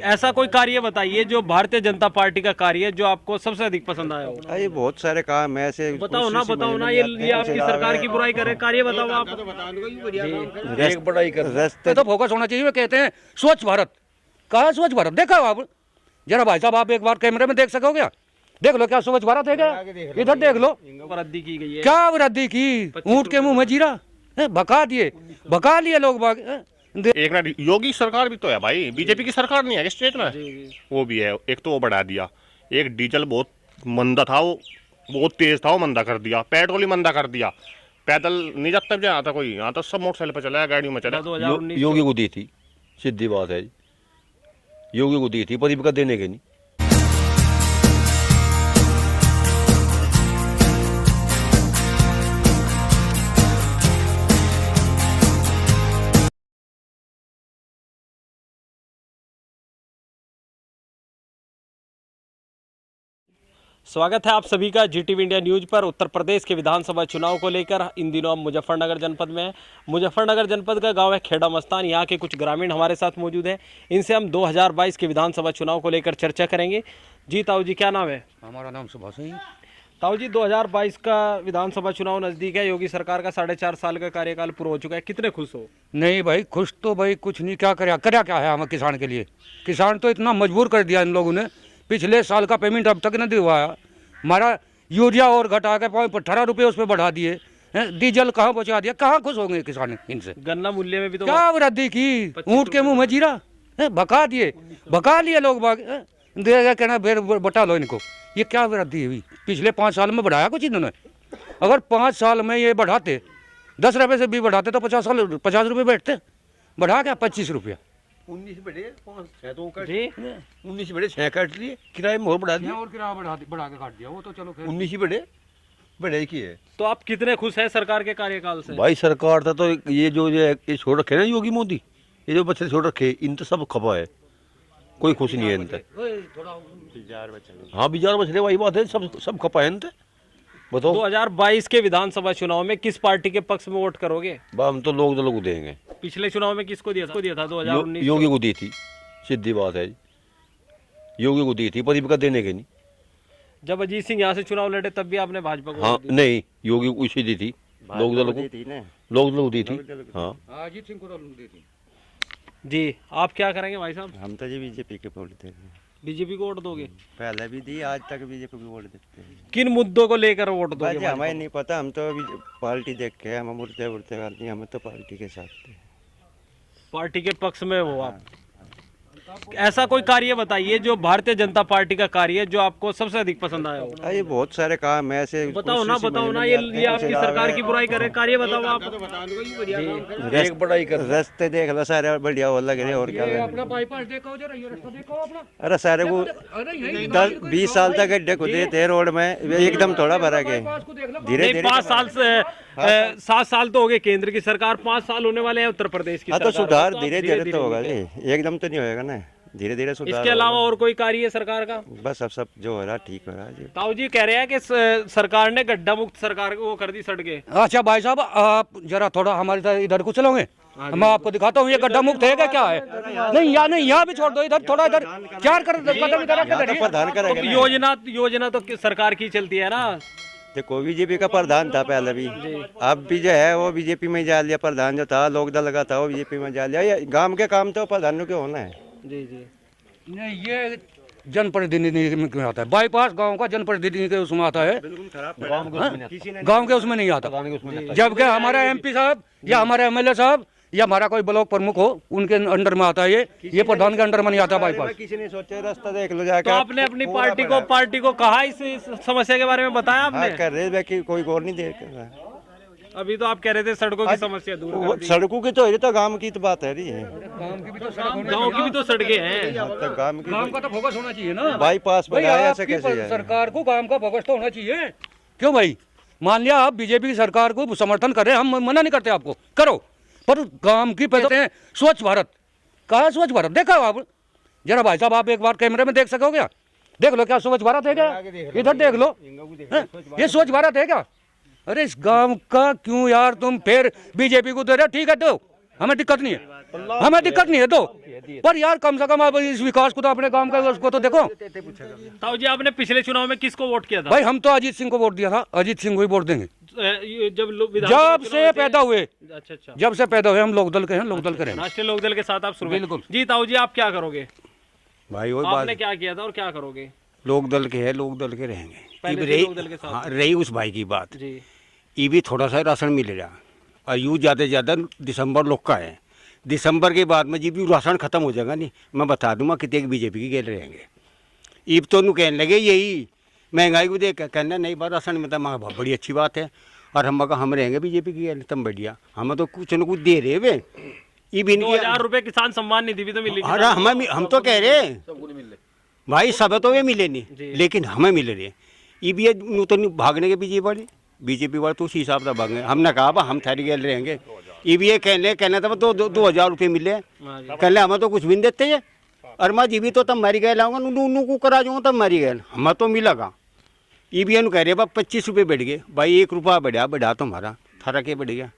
ऐसा कोई कार्य बताइए जो भारतीय जनता पार्टी का कार्य है जो आपको सबसे अधिक पसंद आया हो। ये बहुत सारे काम है ऐसे। बताओ ना ये आपकी सरकार की बुराई करे, कार्य बताओ आप। एक बड़ाई कर रास्ते तो फोकस होना चाहिए। वे कहते हैं स्वच्छ भारत, कहाँ स्वच्छ भारत देखा हो आप? जरा भाई साहब आप एक बार कैमरे में देख सकोगे? देख लो क्या स्वच्छ भारत है क्या? इधर देख लो वृद्धि की गई है। क्या वृद्धि की, ऊँट के मुंह में जीरा भगा दिए, भगा लिए लोग बाग। एक ना योगी सरकार भी तो है भाई, बीजेपी की सरकार नहीं है स्टेट में, वो भी है। एक तो वो बढ़ा दिया, एक डीजल बहुत मंदा था, वो बहुत तेज था, वो मंदा कर दिया। पेट्रोल ही मंदा कर दिया, पैदल नहीं जाता जहाँ था कोई, यहाँ तो सब मोटरसाइकिल पे चला, गाड़ियों में चला। 2019 योगी को दी थी, सीधी बात है, योगी को दी थी, परिपक्व देने के नहीं। स्वागत है आप सभी का जीटीवी इंडिया न्यूज पर। उत्तर प्रदेश के विधानसभा चुनाव को लेकर इन दिनों हम मुजफ्फरनगर जनपद में हैं। मुजफ्फरनगर जनपद का गांव है खेड़ा मस्तान। यहाँ के कुछ ग्रामीण हमारे साथ मौजूद हैं। इनसे हम 2022 के विधानसभा चुनाव को लेकर चर्चा करेंगे। जी ताऊ जी, क्या नाम है? हमारा नाम सुभाष सिंह। ताऊ जी, 2022 का विधानसभा चुनाव नज़दीक है। योगी सरकार का 4.5 साल का कार्यकाल पूरा हो चुका है। कितने खुश हो? नहीं भाई, खुश तो भाई कुछ नहीं। क्या क्या है हम किसान के लिए? किसान तो इतना मजबूर कर दिया इन लोगों ने। पिछले साल का पेमेंट अब तक नहीं दिलवाया। हमारा यूरिया और घटा के 18 रुपये उस पर बढ़ा दिए। डीजल कहाँ पहुँचा दिया? कहाँ खुश होंगे किसान इनसे? गन्ना मूल्य में भी तो क्या वृद्धि की, ऊँट के मुंह में जीरा भगा दिए, भगा लिए लोग बाग। देगा कहना फिर बटा लो इनको। ये क्या वृद्धि हुई? पिछले 5 साल में बढ़ाया कुछ इन्होंने? अगर 5 साल में ये बढ़ाते, 10 रुपये से भी बढ़ाते तो 50 रुपये बैठते। बढ़ा क्या 25 रुपया? 19 बड़े 5 तो काट जी 19 बड़े 6 काट लिए, किराए में और बढ़ा दिया। और किराया बढ़ा के काट दिया। वो तो चलो 19 बड़े बड़े की है। तो आप कितने खुश हैं सरकार के कार्यकाल से? भाई सरकार था तो ये जो ये छोड़ रखे ना योगी मोदी, ये जो बच्चे छोड़ रखे इन तो सब खपा है, कोई खुश नहीं है इन तक। हाँ बिजार बच रहे, वही बात है, सब खपा है इन तक। बताओ 2022 के विधानसभा चुनाव में किस पार्टी के पक्ष में वोट करोगे? हम तो लोग को देंगे। पिछले चुनाव में किसको दिया था 2019? योगी को दी थी, सीधी बात है, योगी को दी थी, परिपक्व देने के नहीं। जब अजीत सिंह यहाँ से चुनाव लड़े तब भी आपने भाजपा को हाँ वोट दिया? नहीं, योगी को इसी दी थी, लोग दल को दी थी। हाँ अजीत सिंह को दी थी। जी, आप क्या करेंगे भाई साहब? हम तो जी बीजेपी के वोट देते हैं, बीजेपी को वोट दोगे? पहले भी दी, आज तक बीजेपी को वोट देते हैं। किन मुद्दों को लेकर वोट दोगे? भाई हमें नहीं पता, हम तो अभी पार्टी देख के हम मुर्ते उड़ते करते हैं, हमें तो पार्टी के साथ थे। पार्टी के पक्ष में हो आप? ऐसा कोई कार्य बताइए जो भारतीय जनता पार्टी का कार्य है जो आपको सबसे अधिक पसंद आया हो। ये बहुत सारे काम है ऐसे। बताओ ना ये आपकी सरकार की बुराई करे, कार्य बताओ आप। एक बड़ाई कर रास्ते देख लो सारे बढ़िया हो लग रहे, और क्या ये लगे। अपना बाईपास देखो, जरा ये रास्ता देखो अपना। अरे सारे को अरे यही 10-20 साल तक गड्ढे खुदे थे रोड में, एकदम थोड़ा भरा के को देख लो। धीरे धीरे 5 साल से 7 साल तो हो गए केंद्र की सरकार, 5 साल होने वाले हैं उत्तर प्रदेश की हाँ तो सरकार। सुधार आप धीरे धीरे तो होगा जी, एकदम तो नहीं होएगा ना, धीरे धीरे सुधार इसके अलावा और कोई कार्य है सरकार का? बस अब सब जो हो रहा ठीक हो रहा है जी। ताऊ जी कह रहे हैं कि सरकार ने गड्ढा मुक्त सरकार को वो कर दी सड़कें। अच्छा भाई साहब, आप जरा थोड़ा हमारे साथ इधर को चलोगे? मैं आपको दिखाता हूँ ये गड्ढा मुक्त है क्या है? नहीं यहाँ भी छोड़ दो, इधर थोड़ा इधर 4 कदम इधर रख के प्रधान तो करेगा ना। योजना तो सरकार की चलती है ना। देखो बीजेपी का प्रधान था पहले भी, अब भी जो है वो बीजेपी में जा लिया। प्रधान जो था लोक दल का था वो बीजेपी में जा लिया। ये गांव के काम तो प्रधानों के होना है। जी जी नहीं, ये जनप्रतिनिधि में क्यों आता है? बाईपास गांव का जनप्रतिनिधि के उसमें आता है, गांव के उसमें नहीं आता। जबकि हमारा एमपी साहब या हमारा एमएलए साहब या हमारा कोई ब्लॉक प्रमुख हो उनके अंडर में आता है। ये प्रधान के अंडर में नहीं आता बाईपास। किसी ने सोचा रास्ता देख लो जाकर। तो आपने अपनी पार्टी को कहा इस समस्या के बारे में बताया आपने? कर रहे कि कोई गौर नहीं दे रहा। अभी तो आप कह रहे थे सड़कों की समस्या दूर कर दी। सड़कों की तो है, तो गांव की तो बात है रही है। गाँव की भी तो सड़कें हैं। तो गांव की गांव का तो फोकस होना चाहिए ना। बाईपास भाई बनाया ऐसे आपकी कैसे है? सरकार को गांव का फोकस तो होना चाहिए। क्यों भाई? मान लिया आप बीजेपी की सरकार को समर्थन कर रहे हैं, हम मना नहीं करते आपको, करो, पर गांव की कहते हैं स्वच्छ भारत, कहाँ स्वच्छ भारत देखा हो आप? जरा भाई साहब आप एक बार कैमरे में देख सकोगे? देख लो क्या स्वच्छ भारत है क्या? इधर देख लो, ये स्वच्छ भारत है क्या? अरे इस गांव का क्यों यार तुम फिर बीजेपी को दे रहे हो? ठीक है दो, हमें दिक्कत नहीं है, हमें दिक्कत नहीं है तो, पर यार कम से कम आप इस विकास को तो अपने गांव का उसको तो देखो। ताऊ जी आपने पिछले चुनाव में किसको वोट किया था? भाई हम तो अजीत सिंह को वोट दिया था, अजीत सिंह को ही वोट देंगे। जब जब से पैदा हुए, अच्छा अच्छा, जब से पैदा हुए हम लोकदल के हैं, लोकदल के रहेंगे। राष्ट्रीय लोकदल के साथ आप शुरू हुए। बिल्कुल। जी ताऊ जी आप क्या करोगे? भाई वो आपने बात क्या किया था और क्या करोगे? लोक दल के है, लोक दल के रहेंगे। पहले इब से रही लोक दल के साथ। हाँ, रही उस भाई की बात, जी ये भी थोड़ा सा राशन मिलेगा और यूँ ज़्यादा से ज़्यादा दिसंबर लोग का है। दिसंबर के बाद में जी भी राशन खत्म हो जाएगा नहीं, मैं बता दूंगा कितने बीजेपी की गेल रहेंगे। ईब तो नू कहने लगे यही महंगाई को देख कहना नहीं बात राशन में तो बहुत बड़ी अच्छी बात है, और हम रहेंगे बीजेपी की गेल तम बढ़िया, हमें तो कुछ न कुछ दे रहे वे। ये भी 2000 रुपए किसान सम्मान निधि भी तो मिलेगी। अरे हम तो कह रहे भाई सब तो वे मिले नहीं, लेकिन हमें मिल रहे। ये भी नू तो भागने के बीजेपी वाले तो उसी हिसाब से भागेंगे। हमने कहा हम थारी गेल रहेंगे। ये भी ये कहने था 2000 रुपये मिले, कहले हमें तो कुछ भी नहीं देते है, और मैं जी भी तो तब मरी गए लाऊंगा नू को करा जाऊंगा तब मरी गए, हमें तो मिलेगा। ये भी कह रहे 25 रुपये बढ़ गए, भाई 1 रुपया बढ़ा तो हमारा थारा के बढ़ गया।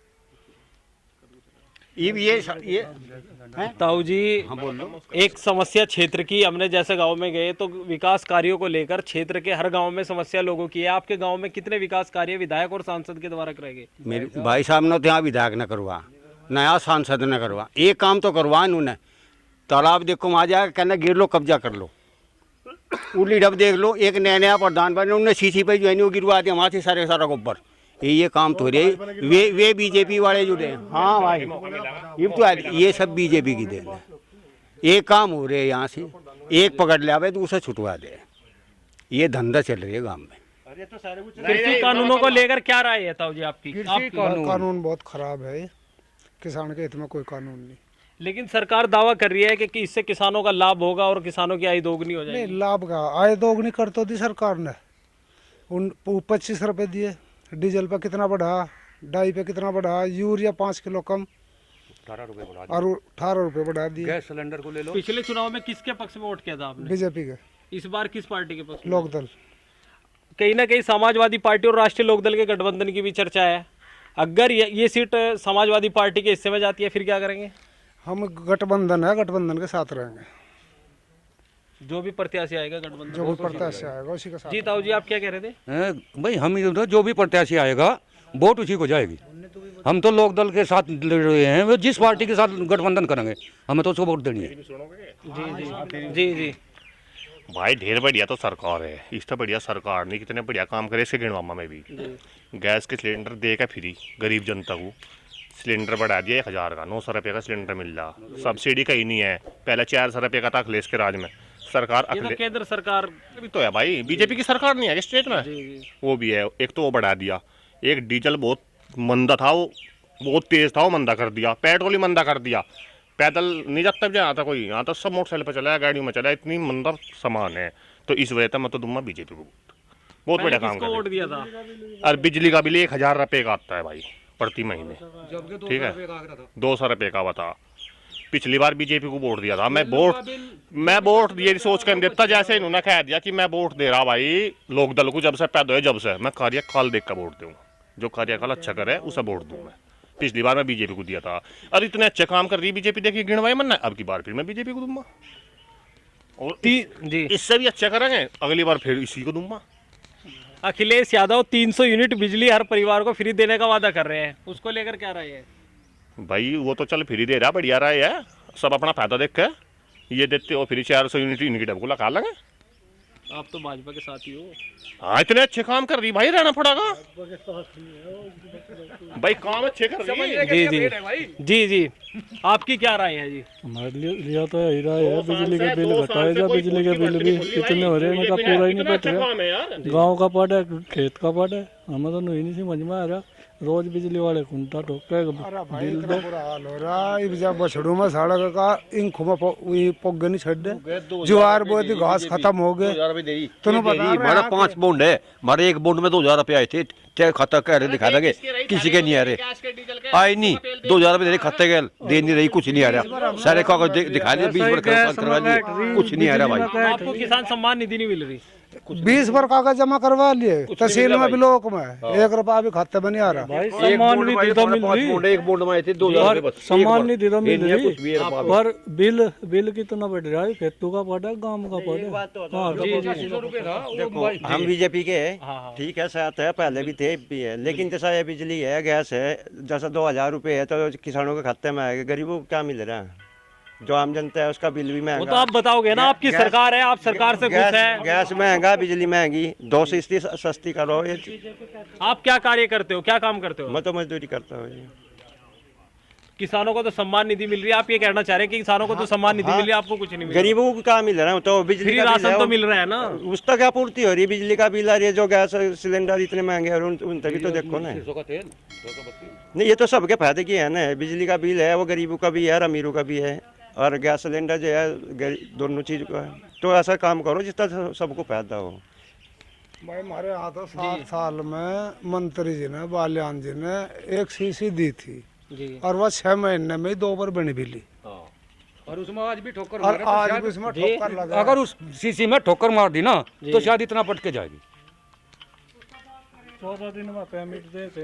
ये ताऊ जी हाँ बोल लो। एक समस्या क्षेत्र की, हमने जैसे गांव में गए तो विकास कार्यों को लेकर क्षेत्र के हर गांव में समस्या लोगों की है। आपके गांव में कितने विकास कार्य विधायक और सांसद के द्वारा कराए गए? मेरे भाई साहब ने तो यहाँ विधायक न करवा, नया सांसद न करवा, एक काम तो करवा इन्होंने। तालाब देखो वहाँ जाकर कहना गिर लो कब्जा कर लो, उर्ली डब देख लो, एक नया प्रधान बने उन्होंने सीसी पे जो है वो गिरवा दिया वहाँ से सारा गोबर। ये काम तो रहे वे बीजेपी वाले जुड़े हैं। हाँ भाई ये तो ये सब बीजेपी की देन है। एक काम हो रहे यहाँ से, एक पकड़ ले आवे दूसरा छुटवा दे, ये धंधा चल रही है गांव में। कृषि कानूनों को लेकर क्या राय है ताऊ जी आपकी? कानून बहुत खराब है, किसान के हित में कोई कानून नहीं। लेकिन सरकार दावा कर रही है कि इससे किसानों का लाभ होगा और किसानों की आय दोगुनी हो जाएगी। नहीं लाभ का आय दोगुनी कर तो दी सरकार ने, उन 25 रुपए दिए, डीजल पे कितना बढ़ा, डाई पे कितना बढ़ा, यूरिया 5 किलो कम, 18 रुपये बढ़ा और 18 रुपए बढ़ा दिए। गैस सिलेंडर को ले लो। पिछले चुनाव में किसके पक्ष में वोट किया था आपने? बीजेपी के, इस बार किस पार्टी के पक्ष में? लोकदल। कहीं ना कहीं समाजवादी पार्टी और राष्ट्रीय लोकदल के गठबंधन की भी चर्चा है। अगर ये सीट समाजवादी पार्टी के हिस्से में जाती है फिर क्या करेंगे? हम गठबंधन है, गठबंधन के साथ रहेंगे, जो भी प्रत्याशी आएगा गठबंधन जो भी प्रत्याशी आएगा उसी के साथ। जी ताऊ जी आप क्या कह रहे थे? भाई हम जो भी प्रत्याशी आएगा वोट उसी को जाएगी। हम तो लोक दल के साथ लड़ रहे हैं, वो जिस पार्टी के साथ गठबंधन करेंगे हमें तो उसको वोट देनी है। जी जी जी भाई ढेर बढ़िया तो सरकार है, इससे बढ़िया सरकार नहीं कितने बढ़िया काम करे इसके गिणवामा में भी। गैस के सिलेंडर दे के फ्री गरीब जनता को, सिलेंडर बढ़ा दिया 1000 का, 900 रुपये का सिलेंडर मिल रहा। सब्सिडी कहीं नहीं है, पहले 400 रुपये का था अखिलेश के राज में। सरकार ये तो केंद्र सरकार भी तो है भाई, बीजेपी की सरकार नहीं है स्टेट में, वो भी है। एक तो वो बढ़ा दिया, एक डीजल बहुत मंदा था, वो बहुत तेज था, वो मंदा कर दिया। पेट्रोल ही मंदा कर दिया, पैदल नहीं जाता जहाँ था कोई, यहाँ तो सब मोटरसाइकिल पर चला, गाड़ियों में चला, इतनी मंदा सामान है। तो इस वजह से मैं तो दूंगा बीजेपी को, बहुत बढ़िया काम वोट कर दिया था। और बिजली का बिल 1000 रुपये का आता है भाई प्रति महीने, ठीक है 200 रुपये का बता। पिछली बार बीजेपी को वोट दिया था, मैं वोट ये सोच कर देता जैसे इन्होंने कह दिया कि मैं वोट दे रहा भाई लोक दल को, जब से पैदा हुए जब से मैं कार्यकाल देख कर वोट दूँ, जो कार्यकाल अच्छा करे उसे वोट दूँ मैं। पिछली बार मैं बीजेपी को दिया था, और इतने अच्छे काम कर रही है बीजेपी, देखिए गिणवाई मन है, अब की बार फिर मैं बीजेपी को दूंगा, और जी इससे भी अच्छा करेंगे अगली बार फिर इसी को दूंगा। अखिलेश यादव 300 यूनिट बिजली हर परिवार को फ्री देने का वादा कर रहे हैं, उसको लेकर क्या राय है? भाई वो तो चल फ्री दे रहा, बढ़िया रहा है, सब अपना फायदा देख के ये देते हो, फिर 400 यूनिट इनकी डब को लगा लेंगे। आप तो भाजपा के साथ ही हो। हाँ इतने अच्छे काम कर रही भाई, रहना पड़ेगा भाई, काम अच्छे कर रही है। जी जी जी जी आपकी क्या राय है जी? हमारे लिए तो यही राय है, बिजली के बिल घटाए जा, बिजली के बिल भी इतने हो रहे हैं का पूरा ही नहीं बैठ रहा। गाँव का पट है, खेत का पट है, हमें तो नहीं समझ में आ रहा। रोज बिजली वाले कुंटा ठोके बिल दो। बुरा हाल हो रहा है, जब बछड़ू में सड़क का इंख में पोग नहीं छड़ दे, ज्वार बोए थी घास खत्म हो गए। हमारा 5 बॉन्ड है, हमारे एक बॉन्ड में 2000 रुपये आए थे, चाहे खाता कह रहे दिखा देंगे, किसी के नहीं आ रहे, आए नहीं 2000 रुपये खाते गए, दे नहीं रही, कुछ नहीं आ रहा, सारे कागज दिखा दिए, 20 करवा दिए, कुछ नहीं आ रहा भाई। आपको किसान सम्मान निधि नहीं मिल रही? 20 बार कागज जमा करवा लिए, तहसील में ब्लॉक में 1 रुपया भी खाते में नहीं आ रहा। भाई सम्मान निधि तो मिल रही, एक बोर्ड में आए थे 2000 रुपए बस। सम्मान निधि तो मिल ये रही, कुछ भी है रुपया भी। पर बिल कितना बढ़ रहा है? खेतों का पड़ा, गांव का पड़ा। देखो हम बीजेपी के हैं, ठीक है, साथ है, पहले भी थे भी है, लेकिन जैसा ये बिजली है, गैस है, जैसा 2000 रुपये है तो किसानों के खाते में आएगा, गरीबों को क्या मिल रहा है? जो आम जनता है उसका बिल भी वो तो महंगा। आप बताओगे ना, आपकी सरकार है, आप सरकार से खुश है। गैस महंगा, बिजली महंगी, 200 सस्ती करो। ये आप क्या कार्य करते हो, क्या काम करते हो? मैं तो मजदूरी करता हूँ जी। किसानों को तो सम्मान निधि मिल रही है, आप ये कहना चाह रहे हैं कि किसानों को तो सम्मान निधि मिल रही है, आपको कुछ नहीं मिल रहा? गरीबों को क्या मिल रहा है? तो बिजली फ्री का बिल राशन है, तो मिल रहा है ना। उस तक क्या पूर्ति हो रही है? बिजली का बिल आ रही है, जो गैस सिलेंडर इतने महंगे हैं उन तक भी तो देखो ना। नहीं, ये तो सबके फायदे की है ना। बिजली का बिल है वो गरीबों का भी है और अमीरों का भी है, और गैस सिलेंडर जो है दोनों चीज का है। तो ऐसा काम करो जिसका सबको फायदा हो। भाई हमारे यहाँ तो 7 साल में मंत्री जी ने, बाल्यान जी ने 1 शीशी दी थी और वह 6 महीने में 2 बार बनी भी ली, और उसमें आज भी ठोकर और मारे तो आज शायद- भी उसमें ठोकर लगा। अगर उस सीसी में ठोकर मार दी ना तो शायद इतना पटके जाएगी। 14 दिन में पेमेंट देते,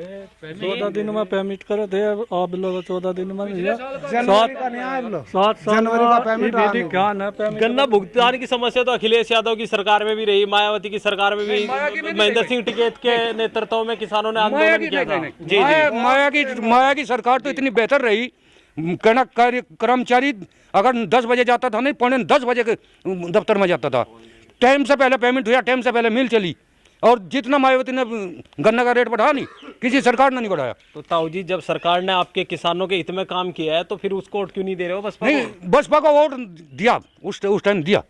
14 दिन में पेमेंट करे थे, आप लोग 14 दिन में नहीं है। जनवरी का नहीं आया लो। 7 साल जनवरी का पेमेंट आ नहीं। क्या ना पेमेंट। गन्ना भुगतान की समस्या तो अखिलेश यादव की सरकार में भी रही, मायावती की सरकार में भी, महेंद्र सिंह टिकैत के नेतृत्व में किसानों ने आंदोलन किया था। जी माया की सरकार तो इतनी बेहतर रही। कर्मचारी अगर 10 बजे जाता था, नहीं 9:45 बजे के दफ्तर में जाता था, टाइम से पहले पेमेंट हुआ, टाइम से पहले मिल चली। और जितना मायावती ने गन्ना का रेट बढ़ाया, नहीं किसी सरकार ने नहीं बढ़ाया। तो ताऊ जी, जब सरकार ने आपके किसानों के हित में काम किया है तो फिर उसको वोट क्यों नहीं दे रहे हो? बसपा नहीं, बसपा को वोट दिया, उस टाइम दिया,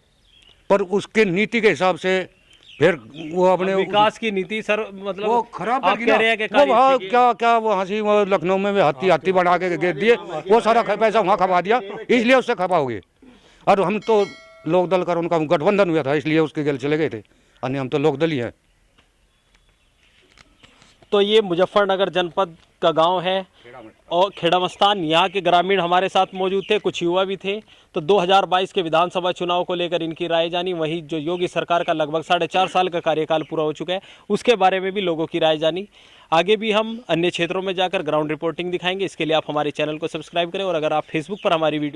पर उसके नीति के हिसाब से फिर वो अपने विकास की नीति सर, मतलब वो खराब आप कह रहे हैं कि कार्य वो ठीक है। क्या वो हंसी वो लखनऊ में हाथी बना के घेर दिए, वो सारा पैसा वहाँ खपा दिया, इसलिए उससे खपा हो गए। और हम तो लोकदल का उनका गठबंधन हुआ था, इसलिए उसके गल चले गए थे, अन्य हम तो लोकदल ही हैं। तो ये मुजफ्फरनगर जनपद का गांव है और खेड़ामस्तान, यहाँ के ग्रामीण हमारे साथ मौजूद थे, कुछ युवा भी थे। तो 2022 के विधानसभा चुनाव को लेकर इनकी राय जानी। वहीं जो योगी सरकार का लगभग 4.5 साल का कार्यकाल पूरा हो चुका है, उसके बारे में भी लोगों की राय जानी। आगे भी हम अन्य क्षेत्रों में जाकर ग्राउंड रिपोर्टिंग दिखाएंगे। इसके लिए आप हमारे चैनल को सब्सक्राइब करें, और अगर आप फेसबुक पर हमारी वीडियो